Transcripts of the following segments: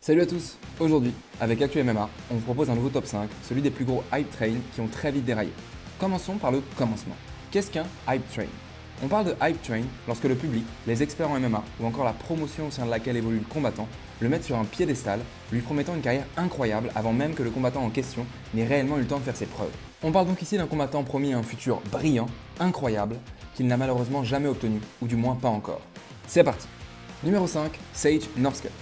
Salut à tous. Aujourd'hui, avec Actu MMA, on vous propose un nouveau top 5, celui des plus gros hype trains qui ont très vite déraillé. Commençons par le commencement. Qu'est-ce qu'un hype train? On parle de hype train lorsque le public, les experts en MMA ou encore la promotion au sein de laquelle évolue le combattant le mettent sur un piédestal, lui promettant une carrière incroyable avant même que le combattant en question n'ait réellement eu le temps de faire ses preuves. On parle donc ici d'un combattant promis à un futur brillant, incroyable, qu'il n'a malheureusement jamais obtenu, ou du moins pas encore. C'est parti. Numéro 5, Sage Northcutt.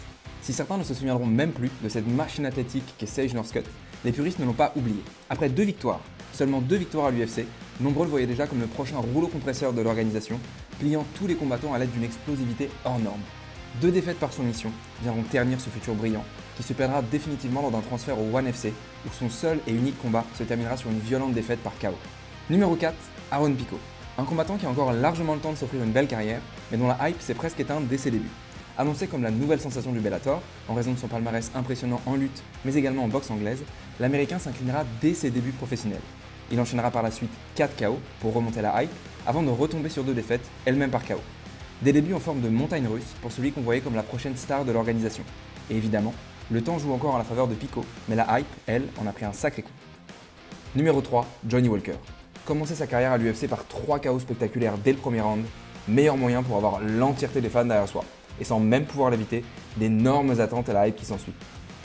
Si certains ne se souviendront même plus de cette machine athlétique qu'est Sage Northcutt, les puristes ne l'ont pas oublié. Après 2 victoires, seulement 2 victoires à l'UFC, nombreux le voyaient déjà comme le prochain rouleau compresseur de l'organisation, pliant tous les combattants à l'aide d'une explosivité hors norme. 2 défaites par soumission viendront ternir ce futur brillant, qui se perdra définitivement lors d'un transfert au ONE FC, où son seul et unique combat se terminera sur une violente défaite par KO. Numéro 4, Aaron Pico. Un combattant qui a encore largement le temps de s'offrir une belle carrière, mais dont la hype s'est presque éteinte dès ses débuts. Annoncé comme la nouvelle sensation du Bellator, en raison de son palmarès impressionnant en lutte, mais également en boxe anglaise, l'Américain s'inclinera dès ses débuts professionnels. Il enchaînera par la suite 4 KO pour remonter la hype, avant de retomber sur 2 défaites, elles-mêmes par KO. Des débuts en forme de montagne russe pour celui qu'on voyait comme la prochaine star de l'organisation. Et évidemment, le temps joue encore en la faveur de Pico, mais la hype, elle, en a pris un sacré coup. Numéro 3, Johnny Walker. Commencer sa carrière à l'UFC par 3 KO spectaculaires dès le premier round, meilleur moyen pour avoir l'entièreté des fans derrière soi, et sans même pouvoir l'éviter, d'énormes attentes à la hype qui s'ensuit.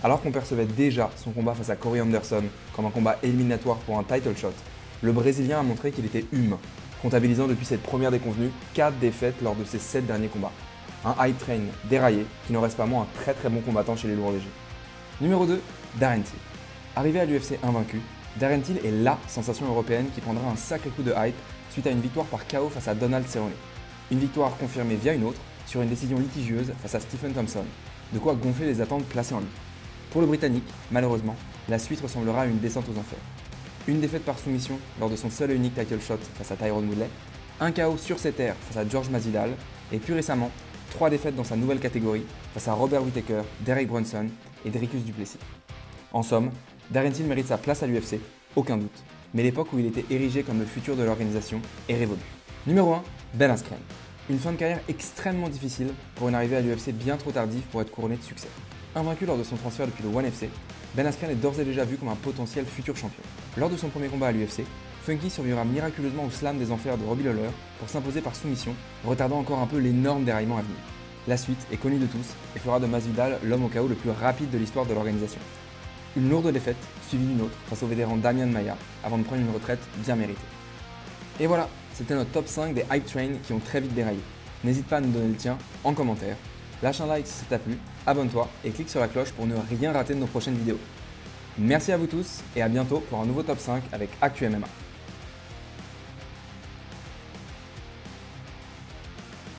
Alors qu'on percevait déjà son combat face à Corey Anderson comme un combat éliminatoire pour un title shot, le Brésilien a montré qu'il était humain, comptabilisant depuis cette première déconvenue 4 défaites lors de ses 7 derniers combats. Un hype train déraillé qui n'en reste pas moins un très bon combattant chez les lourds légers. Numéro 2, Darren Till. Arrivé à l'UFC invaincu, Darren Till est LA sensation européenne qui prendra un sacré coup de hype suite à une victoire par KO face à Donald Cerrone. Une victoire confirmée via une autre sur une décision litigieuse face à Stephen Thompson, de quoi gonfler les attentes placées en lui. Pour le Britannique, malheureusement, la suite ressemblera à une descente aux enfers. Une défaite par soumission lors de son seul et unique title shot face à Tyron Woodley, un KO sur ses terres face à George Masvidal, et plus récemment, 3 défaites dans sa nouvelle catégorie face à Robert Whittaker, Derek Brunson et Dricus du Plessis. En somme, Darren Till mérite sa place à l'UFC, aucun doute, mais l'époque où il était érigé comme le futur de l'organisation est révolue. Numéro 1, Ben Askren. Une fin de carrière extrêmement difficile pour une arrivée à l'UFC bien trop tardive pour être couronné de succès. Invaincu lors de son transfert depuis le ONE FC, Ben Askren est d'ores et déjà vu comme un potentiel futur champion. Lors de son premier combat à l'UFC, Funky survivra miraculeusement au slam des enfers de Robbie Lawler pour s'imposer par soumission, retardant encore un peu l'énorme déraillement à venir. La suite est connue de tous et fera de Masvidal l'homme au KO le plus rapide de l'histoire de l'organisation. Une lourde défaite, suivie d'une autre face au vétéran Damian Maia, avant de prendre une retraite bien méritée. Et voilà, c'était notre top 5 des hype trains qui ont très vite déraillé. N'hésite pas à nous donner le tien en commentaire, lâche un like si ça t'a plu, abonne-toi et clique sur la cloche pour ne rien rater de nos prochaines vidéos. Merci à vous tous et à bientôt pour un nouveau top 5 avec Actu MMA.